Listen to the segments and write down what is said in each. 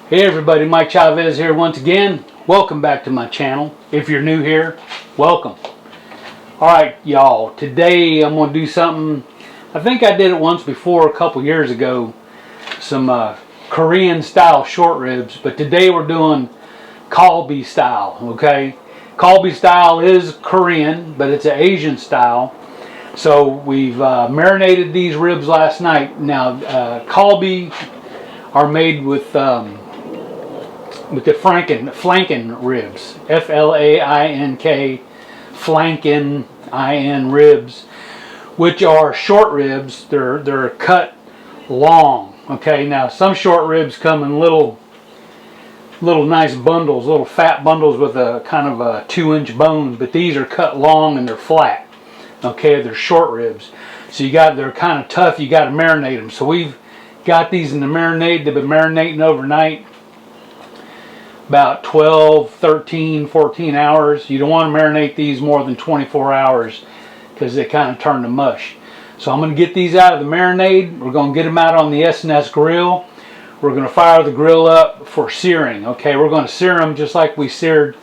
Hey everybody, Mike Chavez here once again. Welcome back to my channel. If you're new here, welcome. Alright y'all, today I'm going to do something, I think I did it once before a couple years ago, some Korean style short ribs, but today we're doing Galbi style, okay? Galbi style is Korean, but it's an Asian style. So we've marinated these ribs last night. Now Galbi are made with the Flanken ribs, F-L-A-I-N-K, Flanken I-N ribs, which are short ribs. They're cut long. Okay, now some short ribs come in little nice bundles, little fat bundles with a kind of a 2-inch bones, but these are cut long and they're flat. Okay, they're short ribs. So they're kind of tough. You got to marinate them. So we've got these in the marinade. They've been marinating overnight, about 12, 13, 14 hours. You don't want to marinate these more than 24 hours because they kind of turn to mush. So I'm going to get these out of the marinade. We're going to get them out on the S&S grill. We're going to fire the grill up for searing. Okay, we're going to sear them just like we seared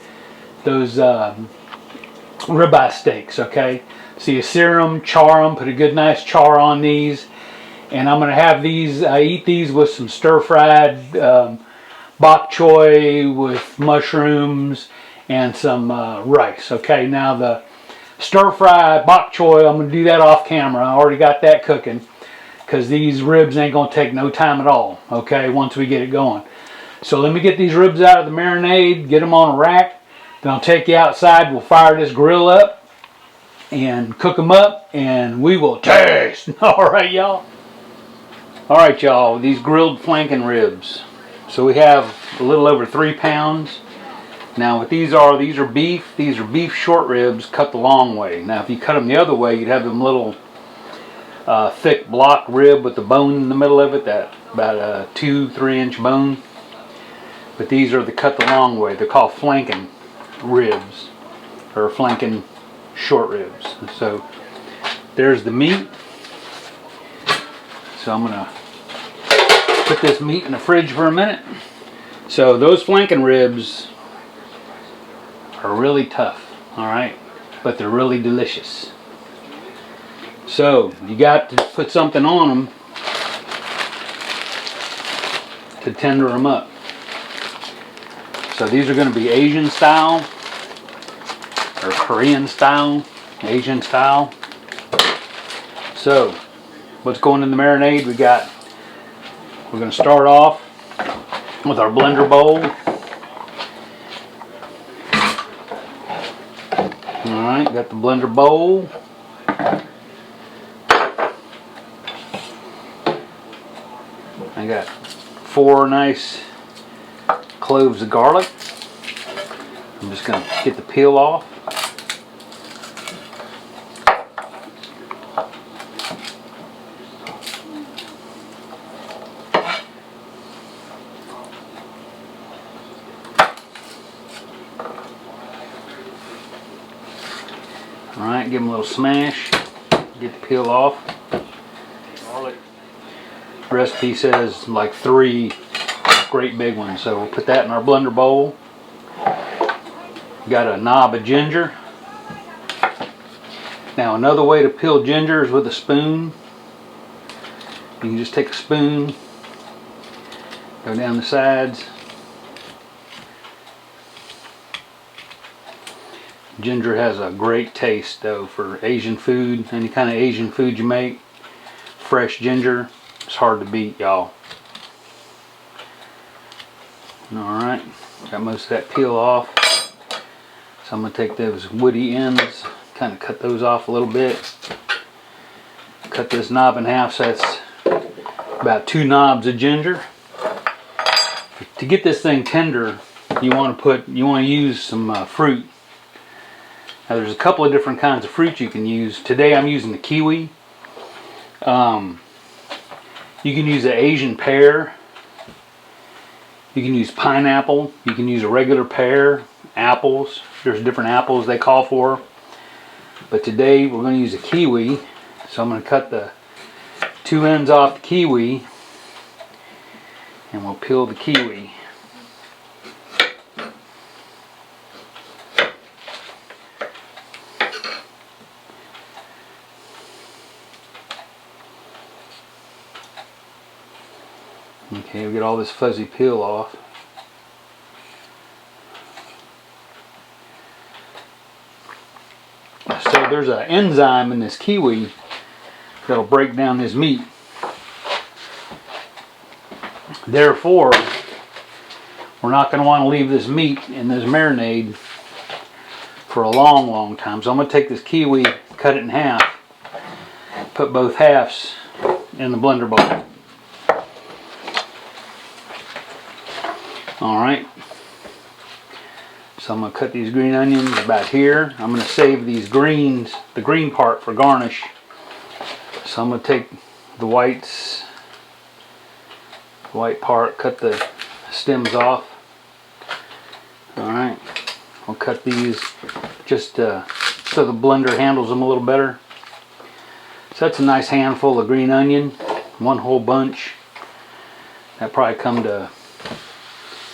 those ribeye steaks. Okay, so you sear them, char them, put a good nice char on these, and I'm going to have these, eat these with some stir-fried bok choy with mushrooms and some rice. Okay, now the stir-fry bok choy, I'm going to do that off camera. I already got that cooking because these ribs ain't going to take no time at all, okay, once we get it going. So let me get these ribs out of the marinade, get them on a rack, then I'll take you outside. We'll fire this grill up and cook them up, and we will taste. All right, y'all. All right, y'all, these grilled Flanken ribs. So we have a little over 3 pounds. Now what these are beef. These are beef short ribs cut the long way. Now if you cut them the other way, you'd have them little thick block rib with the bone in the middle of it, that about a 2-3 inch bone. But these are the cut the long way. They're called Flanken ribs, or Flanken short ribs. So there's the meat. So I'm gonna put this meat in the fridge for a minute. So those Flanken ribs are really tough, all right, but they're really delicious. So you got to put something on them to tender them up. So these are going to be Asian style or Korean style, Asian style. So what's going in the marinade? We're going to start off with our blender bowl. Alright, got the blender bowl. I got 4 nice cloves of garlic. I'm just going to get the peel off. Alright, give them a little smash, get the peel off. Garlic. The recipe says like 3 great big ones, so we'll put that in our blender bowl. Got a knob of ginger. Now another way to peel ginger is with a spoon. You can just take a spoon, go down the sides. Ginger has a great taste though for Asian food. Any kind of Asian food you make, fresh ginger, it's hard to beat, y'all. Alright, got most of that peel off. So I'm going to take those woody ends, kind of cut those off a little bit. Cut this knob in half, so that's about 2 knobs of ginger. To get this thing tender, you want to use some fruit. Now there's a couple of different kinds of fruit you can use. Today I'm using the kiwi. You can use an Asian pear. You can use pineapple. You can use a regular pear. Apples. There's different apples they call for. But today we're going to use a kiwi. So I'm going to cut the 2 ends off the kiwi. And we'll peel the kiwi. Okay, we get all this fuzzy peel off. So there's an enzyme in this kiwi that'll break down this meat. Therefore, we're not going to want to leave this meat in this marinade for a long time. So I'm going to take this kiwi, cut it in half, put both halves in the blender bowl. Alright, so I'm going to cut these green onions about here. I'm going to save these greens, the green part, for garnish. So I'm going to take the whites, the white part, cut the stems off. Alright, I'll cut these just so the blender handles them a little better. So that's a nice handful of green onion, one whole bunch. That probably come to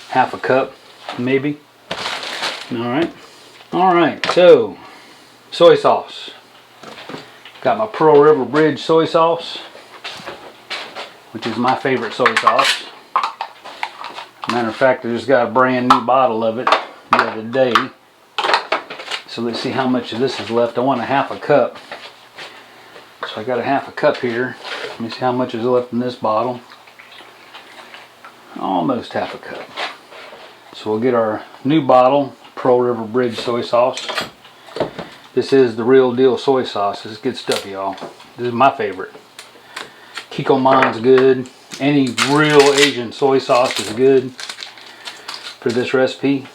half a cup, maybe. Alright, so soy sauce. Got my Pearl River Bridge soy sauce, which is my favorite soy sauce. Matter of fact, I just got a brand new bottle of it the other day. So let's see how much of this is left. I want a half a cup. So I got a half a cup here. Let me see how much is left in this bottle. Almost half a cup. So we'll get our new bottle, Pearl River Bridge soy sauce. This is the real deal soy sauce. This is good stuff, y'all. This is my favorite. Kikkoman's good. Any real Asian soy sauce is good for this recipe.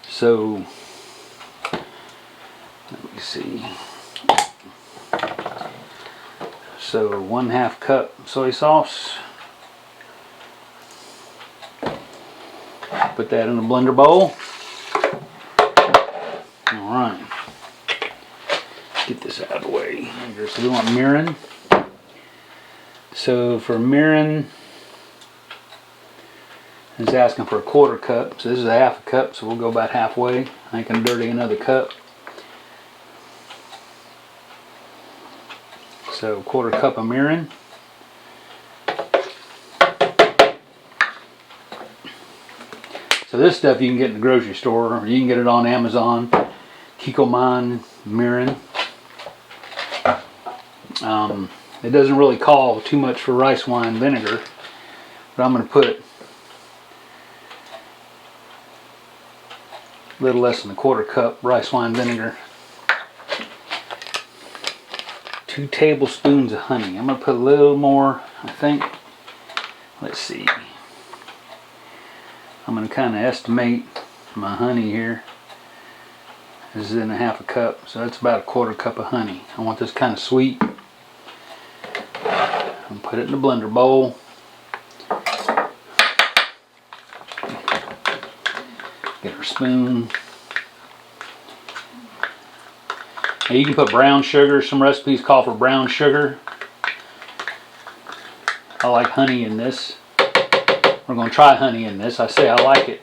So, let me see. So 1/2 cup soy sauce. Put that in the blender bowl. Alright. Get this out of the way. So we want mirin. So for mirin, it's asking for a 1/4 cup. So this is a half a cup, so we'll go about halfway. I can dirty another cup. So 1/4 cup of mirin. So this stuff you can get in the grocery store, or you can get it on Amazon. Kikkoman Mirin. It doesn't really call too much for rice wine vinegar, but I'm going to put a little less than a 1/4 cup rice wine vinegar. 2 tablespoons of honey. I'm going to put a little more, I think. Let's see. I'm going to kind of estimate my honey here. This is in a half a cup, so that's about a 1/4 cup of honey. I want this kind of sweet. And put it in the blender bowl. Get our spoon. Now you can put brown sugar. Some recipes call for brown sugar. I like honey in this. We're going to try honey in this. I say I like it.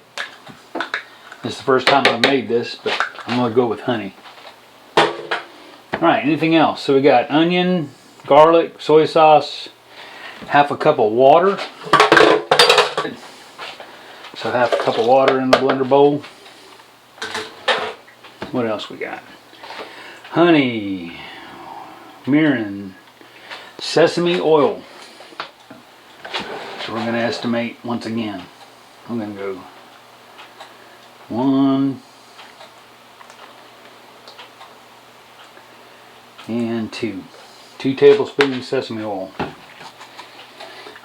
This is the first time I've made this, but I'm going to go with honey. Alright, anything else? So we got onion, garlic, soy sauce, half a cup of water. So half a cup of water in the blender bowl. What else we got? Honey, mirin, sesame oil. So we're going to estimate once again. I'm going to go 1 and 2. 2 tablespoons sesame oil.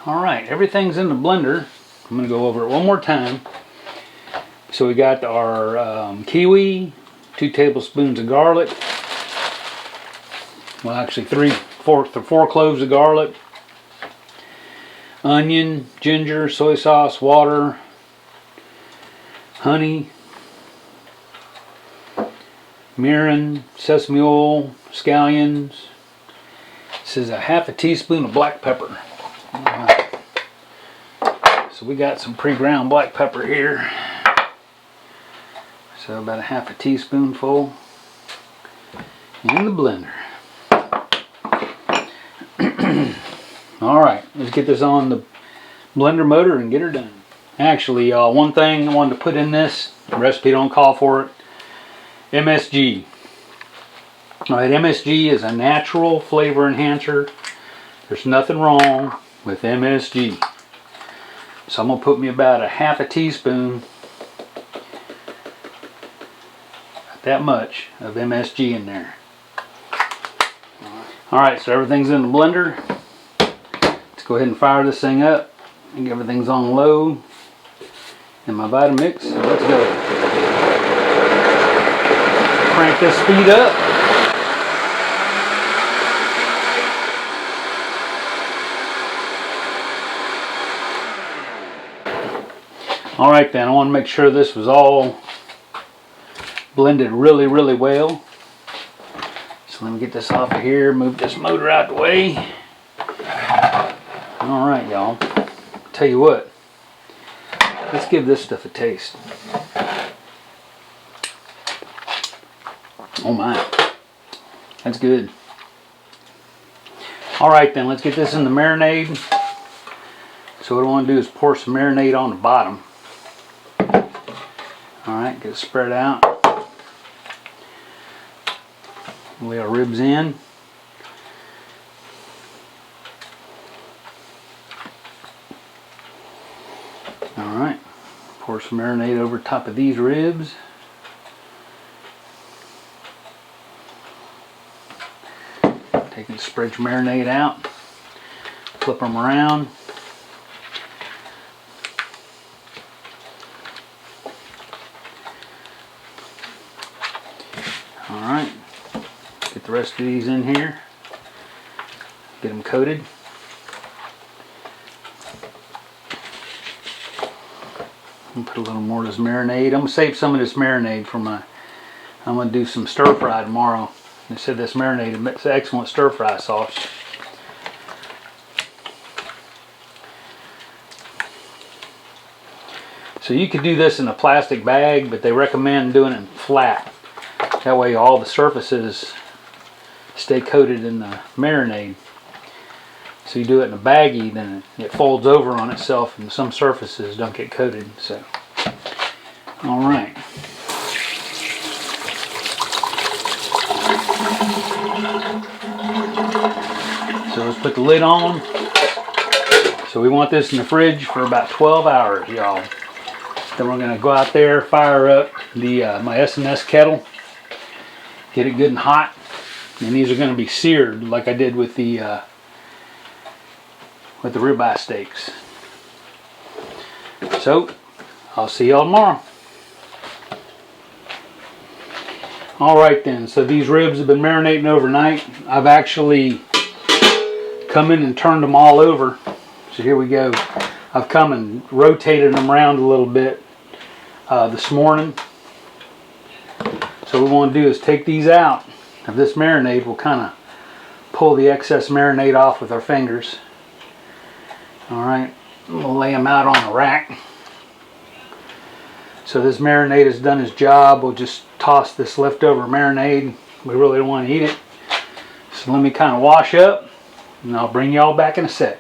Alright, everything's in the blender. I'm going to go over it one more time. So we got our kiwi, 2 tablespoons of garlic. Well, actually 4 cloves of garlic. Onion, ginger, soy sauce, water, honey, mirin, sesame oil, scallions. This is a half a teaspoon of black pepper. Right. So we got some pre-ground black pepper here. So about a half a teaspoonful in the blender. Alright. let's get this on the blender motor and get her done. Actually, y'all, one thing I wanted to put in this, the recipe don't call for it, MSG. Alright, MSG is a natural flavor enhancer. There's nothing wrong with MSG. So I'm going to put me about a half a teaspoon, that much of MSG in there. Alright, so everything's in the blender. Let's go ahead and fire this thing up. I think everything's on low in my Vitamix, so let's go. Crank this speed up. Alright then, I want to make sure this was all blended really well. So let me get this off of here, move this motor out the way. Alright y'all, tell you what, let's give this stuff a taste. Oh my, that's good. Alright then, let's get this in the marinade. So what I want to do is pour some marinade on the bottom. Alright, get it spread out. Lay our ribs in. Alright, pour some marinade over top of these ribs. Take and spread your marinade out. Flip them around. Alright, get the rest of these in here. Get them coated. And put a little more of this marinade. I'm going to save some of this marinade for I'm going to do some stir fry tomorrow. They said this marinade makes an excellent stir fry sauce. So you could do this in a plastic bag, but they recommend doing it flat. That way all the surfaces stay coated in the marinade. So you do it in a baggie, then it folds over on itself and some surfaces don't get coated. So, alright. So let's put the lid on. So we want this in the fridge for about 12 hours, y'all. Then we're going to go out there, fire up the my S&S kettle. Get it good and hot. And these are going to be seared like I did with the ribeye steaks. So, I'll see y'all tomorrow. Alright then, so these ribs have been marinating overnight. I've actually come in and turned them all over. So here we go. I've come and rotated them around a little bit this morning. So what we want to do is take these out of this marinade. We'll kind of pull the excess marinade off with our fingers. Alright, we'll lay them out on a rack. So this marinade has done its job. We'll just toss this leftover marinade. We really don't want to eat it. So let me kind of wash up and I'll bring y'all back in a sec.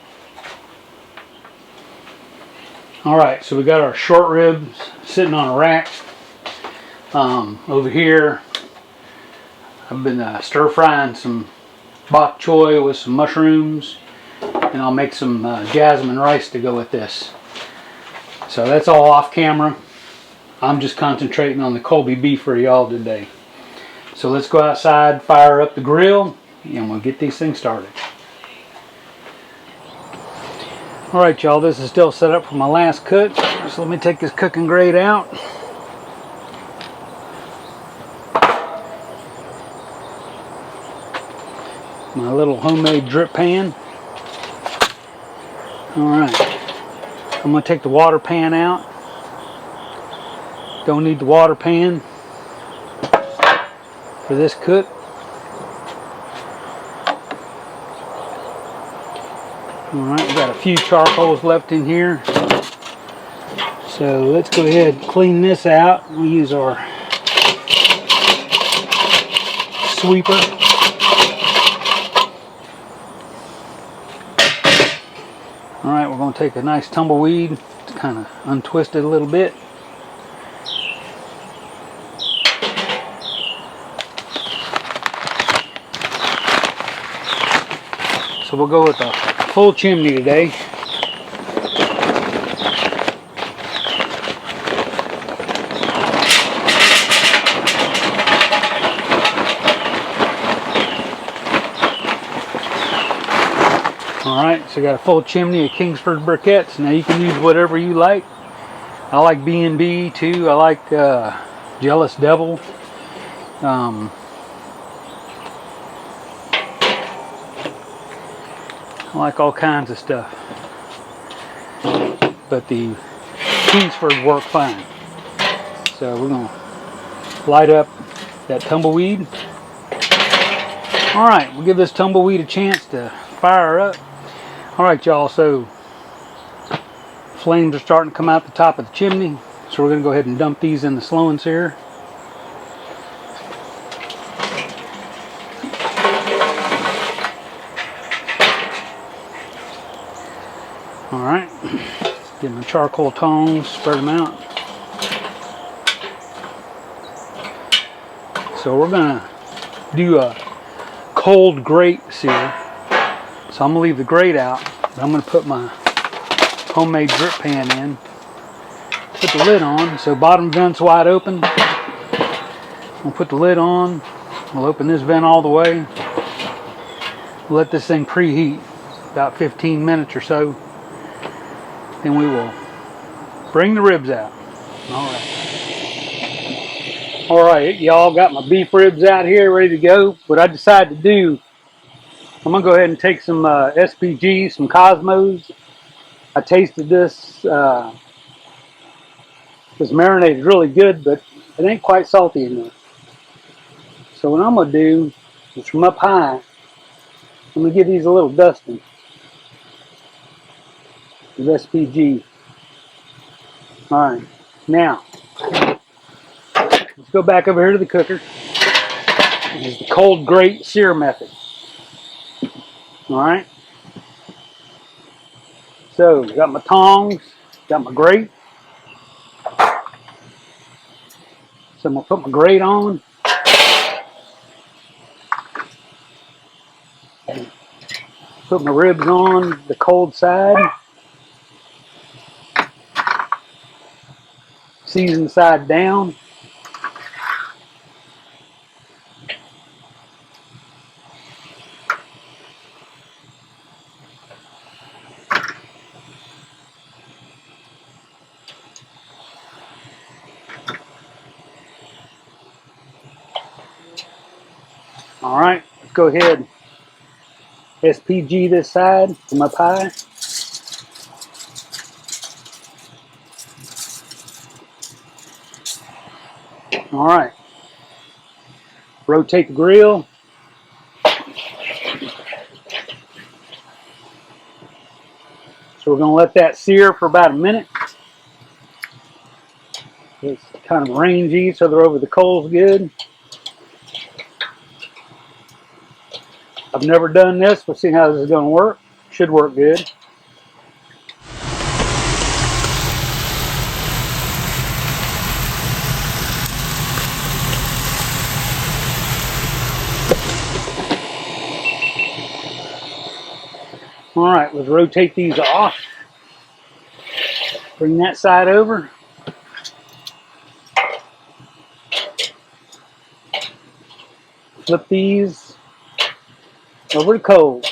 Alright, so we got our short ribs sitting on a rack. Over here I've been stir frying some bok choy with some mushrooms, and I'll make some jasmine rice to go with this. So that's all off camera. I'm just concentrating on the Colby beef for y'all today. So let's go outside, fire up the grill, and we'll get these things started. Alright y'all, this is still set up for my last cut. So let me take this cooking grate out. My little homemade drip pan. Alright, I'm going to take the water pan out. Don't need the water pan for this cook. Alright, we got a few charcoals left in here. So let's go ahead and clean this out. We'll use our sweeper. we're going to take a nice tumbleweed to kind of untwist it a little bit. So we'll go with a full chimney today. Alright, so I got a full chimney of Kingsford briquettes. Now you can use whatever you like. I like B&B too. I like Jealous Devil. I like all kinds of stuff. But the Kingsford work fine. So we're going to light up that tumbleweed. Alright, we'll give this tumbleweed a chance to fire up. Alright y'all, so flames are starting to come out the top of the chimney. So we're going to go ahead and dump these in the slow and sear. Alright, get my charcoal tongs, spread them out. So we're going to do a cold grate sear. So I'm going to leave the grate out. But I'm going to put my homemade drip pan in. Put the lid on. So bottom vent's wide open. We'll put the lid on. We'll open this vent all the way. We'll let this thing preheat about 15 minutes or so. Then we will bring the ribs out. Alright, y'all, got my beef ribs out here ready to go. What I decided to do, I'm going to go ahead and take some SPG, some Cosmos. I tasted this. This marinade is really good, but it ain't quite salty enough. So what I'm going to do is from up high, I'm going to give these a little dusting with SPG. Alright, now, let's go back over here to the cooker. This is the cold grate sear method. Alright. So, got my tongs, got my grate. So I'm going to put my grate on. Put my ribs on the cold side. Season side down. Alright, let's go ahead. SPG this side from up high. Alright. Rotate the grill. So we're going to let that sear for about a minute. It's kind of rangy so they're over the coals good. I've never done this. We'll see how this is going to work. Should work good. Alright, let's rotate these off. Bring that side over. Flip these over to cold.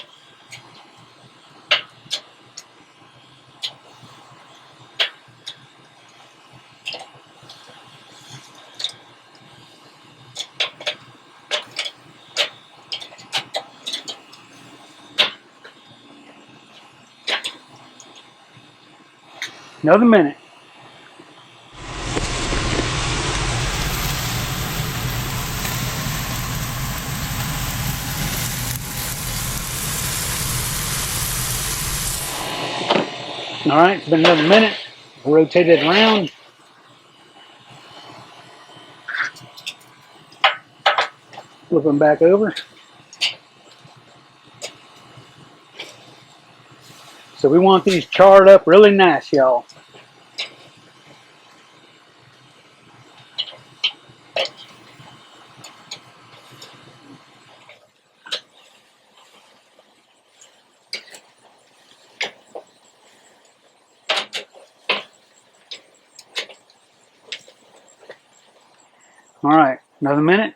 Another minute. Alright, it's been another minute. Rotate it around. Flip them back over. So So we want these charred up really nice, y'all. All right, another minute.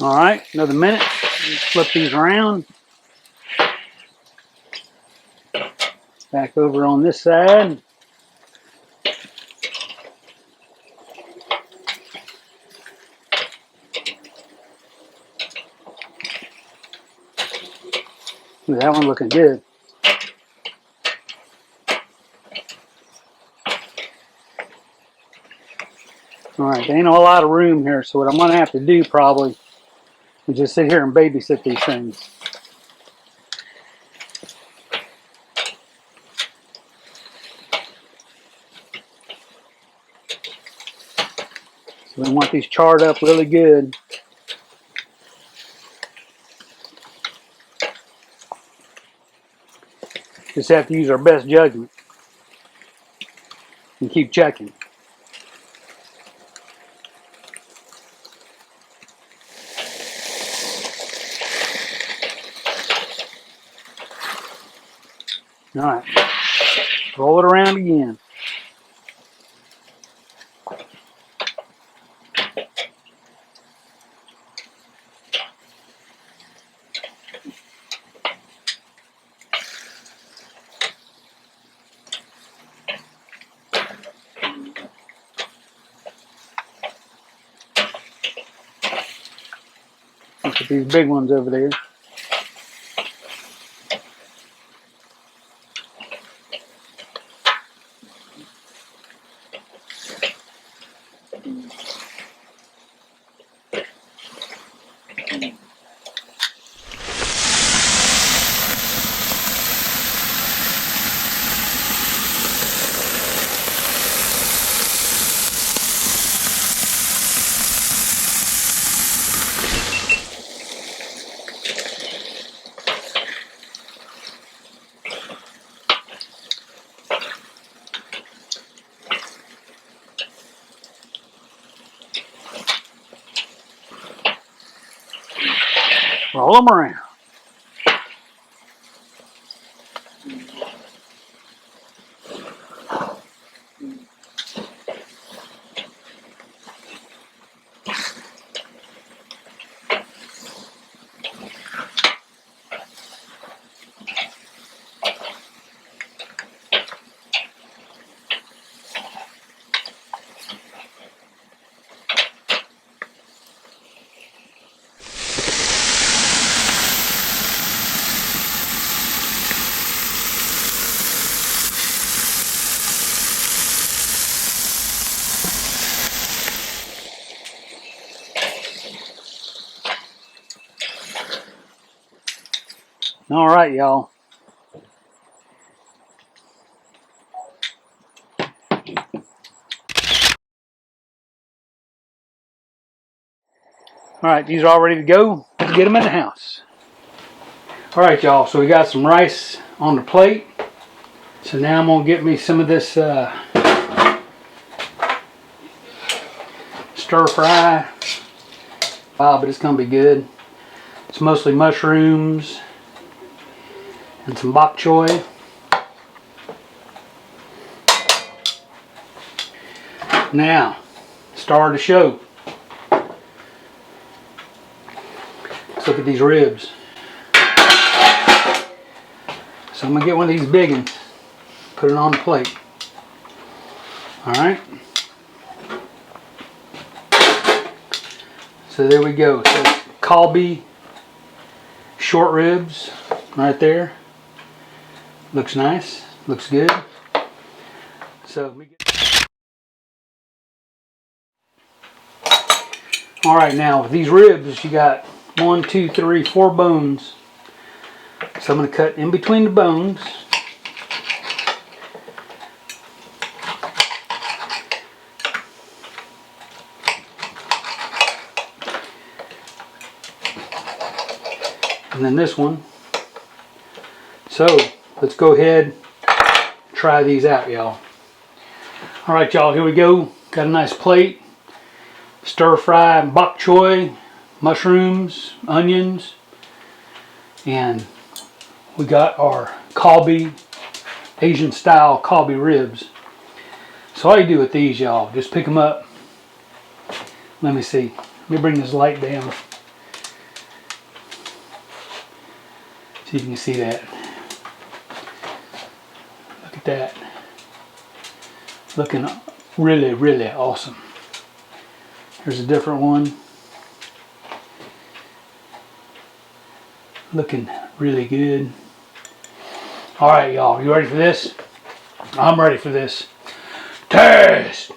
All right, another minute. Flip these around. Back over on this side. Ooh, that one looking good. All right, there ain't a lot of room here, so what I'm gonna have to do probably is just sit here and babysit these things. So we want these charred up really good. Just have to use our best judgment and keep checking. All right, roll it around again. Look at these big ones over there. Roll them around. All right, y'all. All right, these are all ready to go. Let's get them in the house. All right, y'all, so we got some rice on the plate. So now I'm gonna get me some of this stir fry. Wow, but it's gonna be good. It's mostly mushrooms and some bok choy. Now, star of the show. Let's look at these ribs. So I'm gonna get one of these big ones, put it on the plate. All right. So there we go. So Galbi short ribs right there. Looks nice. Looks good. So all right, now with these ribs, you got 1, 2, 3, 4 bones. So I'm going to cut in between the bones. And then this one. So let's go ahead and try these out, y'all. All right, y'all, here we go. Got a nice plate. Stir fry bok choy, mushrooms, onions, and we got our Galbi, Asian style Galbi ribs. So all you do with these, y'all, just pick them up. Let me see. Let me bring this light down. See if you can see that. Look at that. Looking really, really awesome. Here's a different one. Looking really good. All right, y'all, you ready for this? I'm ready for this. Taste!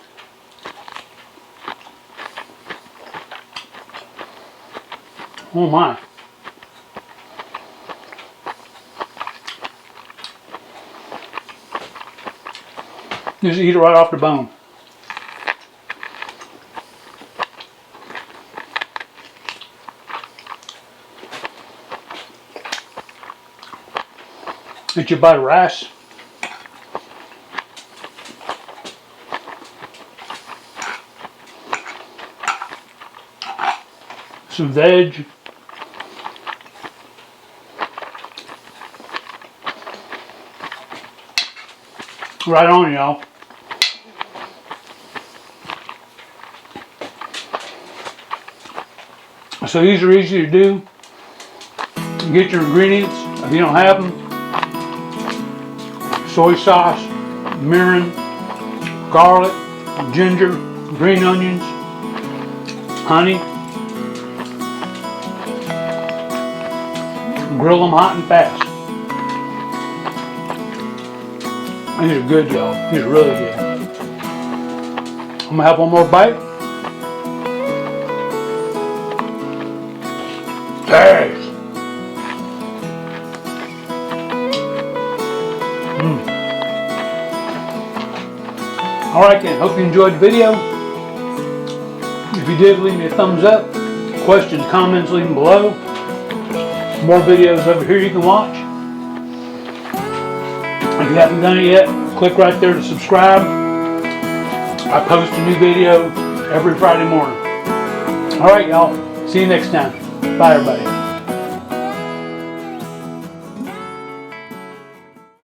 Oh my. Just eat it right off the bone. Get your bite of rice. Some veg. Right on, y'all. So these are easy to do. Get your ingredients if you don't have them. Soy sauce, mirin, garlic, ginger, green onions, honey. Grill them hot and fast. These are good, y'all. These are really good. I'm gonna have one more bite. Taste. Alright then, hope you enjoyed the video. If you did, leave me a thumbs up. Questions, comments, leave them below. More videos over here you can watch. If you haven't done it yet, click right there to subscribe. I post a new video every Friday morning. Alright y'all, see you next time. Bye everybody.